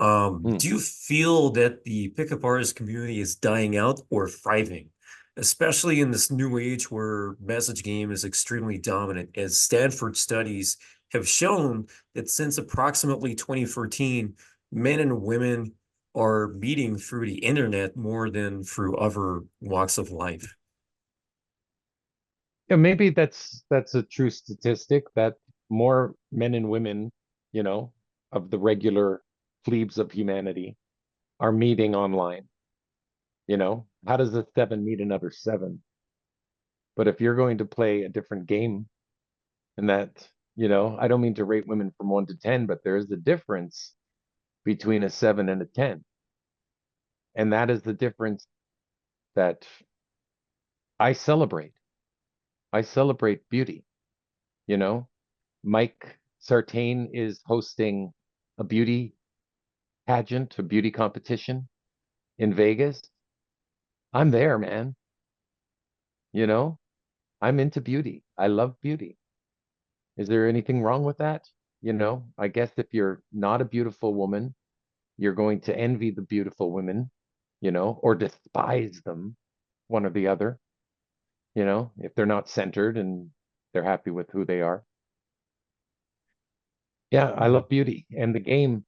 Do you feel that the pickup artist community is dying out or thriving, especially in this new age where message game is extremely dominant, as Stanford studies have shown that since approximately 2014, men and women are meeting through the internet more than through other walks of life. Yeah, maybe that's a true statistic that more men and women, you know, of the regular plebes of humanity are meeting online. How does a seven meet another seven? But if you're going to play a different game, and that, I don't mean to rate women from 1 to 10, but there is a difference between a seven and a 10. And that is the difference that I celebrate. I celebrate beauty, you know? Mike Sartain is hosting a beauty pageant, a beauty competition in Vegas. I'm there, man. You know, I'm into beauty. I love beauty. Is there anything wrong with that? I guess if you're not a beautiful woman, you're going to envy the beautiful women, or despise them, one or the other, if they're not centered and they're happy with who they are. Yeah, I Mhm. love beauty. And the game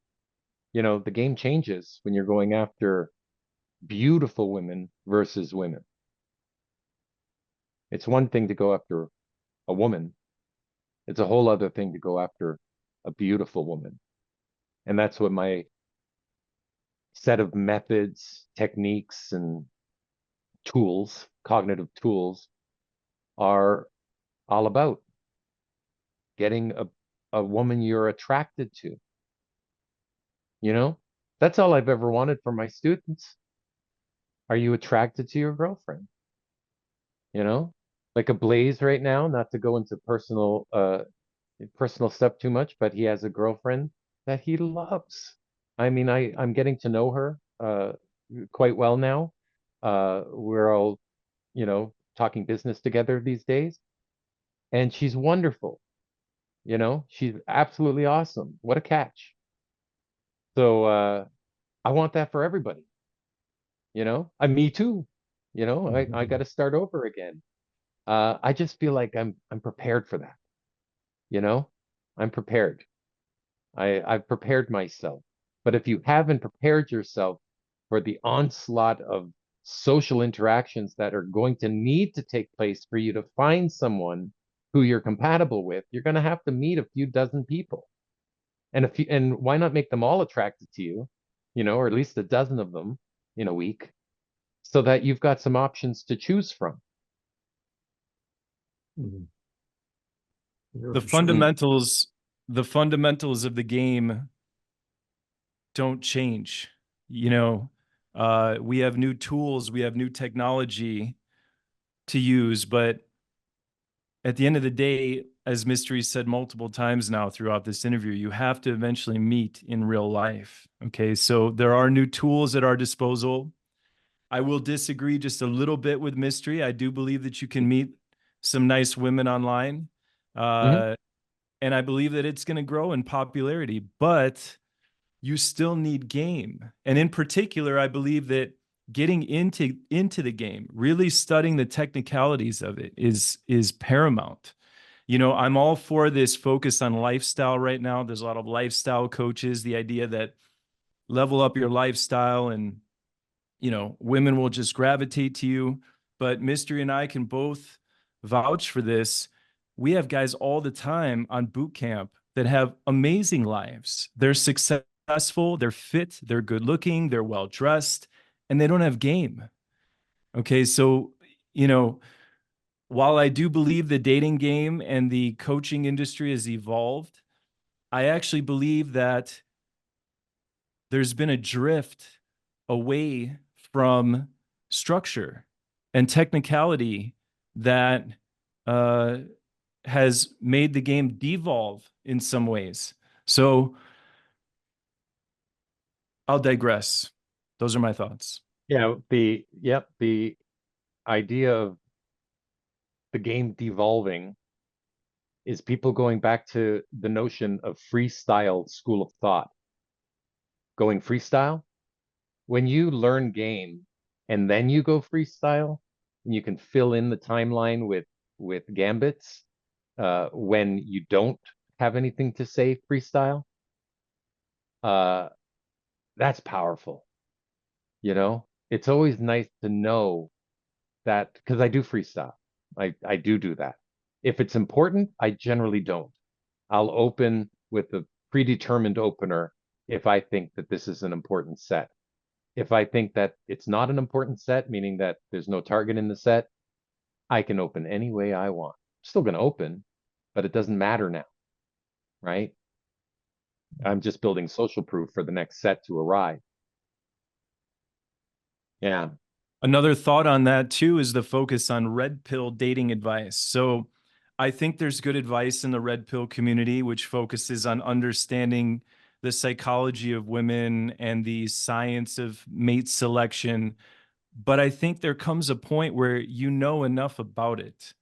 changes when you're going after beautiful women versus women. It's one thing to go after a woman, it's a whole other thing to go after a beautiful woman. And that's what my set of methods, techniques, and tools, cognitive tools, are all about getting a woman you're attracted to. You know, that's all I've ever wanted from my students. Are you attracted to your girlfriend? You know, like a Blaze right now, not to go into personal stuff too much, but he has a girlfriend that he loves. I mean, I'm getting to know her quite well now. We're all, talking business together these days, and she's wonderful. She's absolutely awesome. What a catch. So I want that for everybody. Me too. I got to start over again. I just feel like I'm prepared for that. You know, I'm prepared. I've prepared myself. But if you haven't prepared yourself for the onslaught of social interactions that are going to need to take place for you to find someone who you're compatible with, you're going to have to meet a few dozen people. And why not make them all attracted to you, or at least a dozen of them in a week, so that you've got some options to choose from. Mhm. Yeah, The for sure. Mm. fundamentals, the fundamentals of the game don't change. You know, we have new tools, we have new technology to use, but at the end of the day, as Mystery said multiple times now throughout this interview, you have to eventually meet in real life. Okay, so there are new tools at our disposal. I will disagree just a little bit with Mystery. I do believe that you can meet some nice women online. Mhm. Uh, and I believe that it's going to grow in popularity, but you still need game. And in particular, I believe that getting into the game, really studying the technicalities of it is paramount. I'm all for this focus on lifestyle right now. There's a lot of lifestyle coaches, the idea that level up your lifestyle and women will just gravitate to you. But Mystery and I can both vouch for this. We have guys all the time on boot camp that have amazing lives. They're successful, they're fit, they're good looking, they're well dressed, and they don't have game. Okay, so, you know, while I do believe the dating game and the coaching industry has evolved, I actually believe that there's been a drift away from structure and technicality that uh, has made the game devolve in some ways. So I'll digress. Those are my thoughts. The idea of the game devolving is people going back to the notion of freestyle school of thought. going freestyle. When you learn game and then you go freestyle, and you can fill in the timeline with gambits when you don't have anything to say freestyle, uh, that's powerful. You know, it's always nice to know that because I do freestyle. I do that. If it's important, I generally don't. I'll open with a predetermined opener if I think that this is an important set. If I think that it's not an important set, meaning that there's no target in the set, I can open any way I want. Still going to open, but it doesn't matter now, right? I'm just building social proof for the next set to arrive. Yeah. Another thought on that too is the focus on red pill dating advice. So I think there's good advice in the red pill community, which focuses on understanding the psychology of women and the science of mate selection. But I think there comes a point where you know enough about it.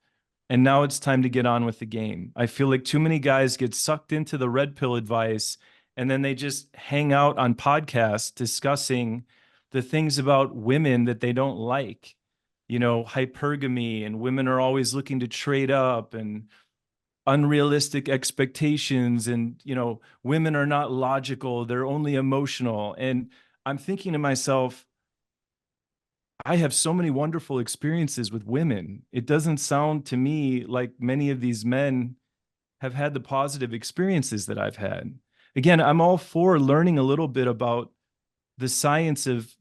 And now it's time to get on with the game. I feel like too many guys get sucked into the red pill advice and then they just hang out on podcasts discussing the things about women that they don't like, you know, hypergamy, and women are always looking to trade up, and unrealistic expectations, and, you know, women are not logical, they're only emotional. And I'm thinking to myself, I have so many wonderful experiences with women. It doesn't sound to me like many of these men have had the positive experiences that I've had. Again, I'm all for learning a little bit about the science of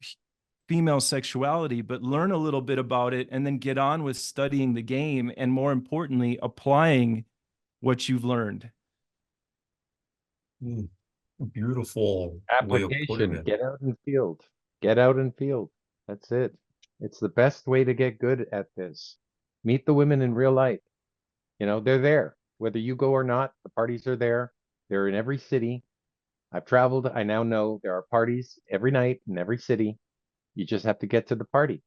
female sexuality, but learn a little bit about it and then get on with studying the game, and more importantly, applying what you've learned. Beautiful way of putting Application, it. get out in field. Get out in field. That's it. It's the best way to get good at this. Meet the women in real life. You know, they're there. Whether you go or not, the parties are there. They're in every city. I've traveled. I now know there are parties every night in every city. You just have to get to the party,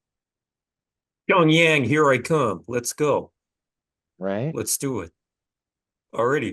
Pyongyang, here I come. Let's go. right? Let's do it. Alrighty.